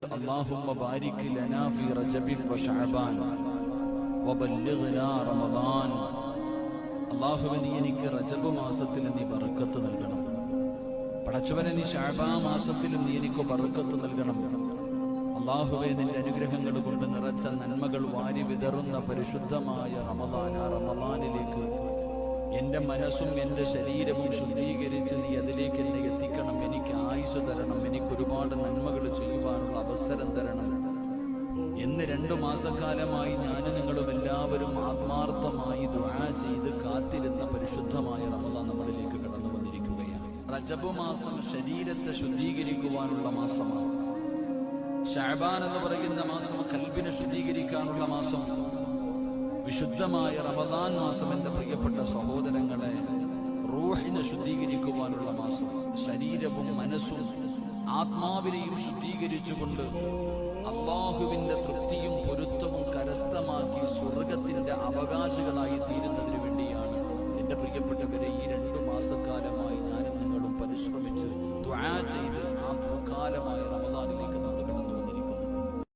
اللهم بارك لنا في رجب وشعبان وبلغنا رمضان. അല്ലാഹുവേ, നീ എനിക്ക് റജബ് മാസത്തിൽ നീ ബറക്കത്ത് നൽകണം. പടച്ചവനെ, നീ ശഅബാൻ മാസത്തിലും നീ എനിക്ക് ബറക്കത്ത് നൽകണം. അല്ലാഹുവേ, നിന്റെ അനുഗ്രഹങ്ങൾ കൊണ്ട് നിറച്ച നന്മകൾ വാരി വിതറുന്ന പരിശുദ്ധമായ റമദാൻ, ആ റമദാനിലേക്ക് എൻ്റെ മനസ്സും എൻ്റെ ശരീരവും ശുദ്ധീകരിച്ച് നീ അതിലേക്ക് എന്നെ എത്തിക്കണം. എനിക്ക് ആയുസ് തരണം, എനിക്ക് ഒരുപാട് നന്മകൾ ചെയ്യുവാനുള്ള അവസരം തരണം എന്ന് 2 മാസക്കാലമായി ഞാനും നിങ്ങളും എല്ലാവരും ആത്മാർത്ഥമായി ദുആ ചെയ്ത് കാത്തിരുന്ന പരിശുദ്ധമായ റമദാൻ നമ്മളിലേക്ക് കടന്നു വന്നിരിക്കുകയാണ്. റജബ് മാസം ശരീരത്തെ ശുദ്ധീകരിക്കുവാനുള്ള മാസമാണ്. ശഅബാൻ എന്ന് പറയുന്ന മാസം ഖൽബിനെ ശുദ്ധീകരിക്കാനുള്ള മാസം. വിശുദ്ധമായ റമദാൻ മാസം എൻ്റെ പ്രിയപ്പെട്ട സഹോദരങ്ങളെ, റൂഹിനെ ശുദ്ധീകരിക്കുവാനുള്ള മാസം. ശരീരവും മനസ്സും ആത്മാവിനെയും ശുദ്ധീകരിച്ചുകൊണ്ട് അല്ലാഹുവിൻ്റെ തൃപ്തിയും പൊരുത്തവും കരസ്ഥമാക്കി സ്വർഗത്തിൻ്റെ അവകാശികളായി തീരുന്നതിന് വേണ്ടിയാണ് എൻ്റെ പ്രിയപ്പെട്ടവരെ ഈ 2 മാസക്കാലമായി ഞാനും നിങ്ങളും പരിശ്രമിച്ച് ദുആ ചെയ്ത് ആ കാലമായ റമദാനിലേക്ക്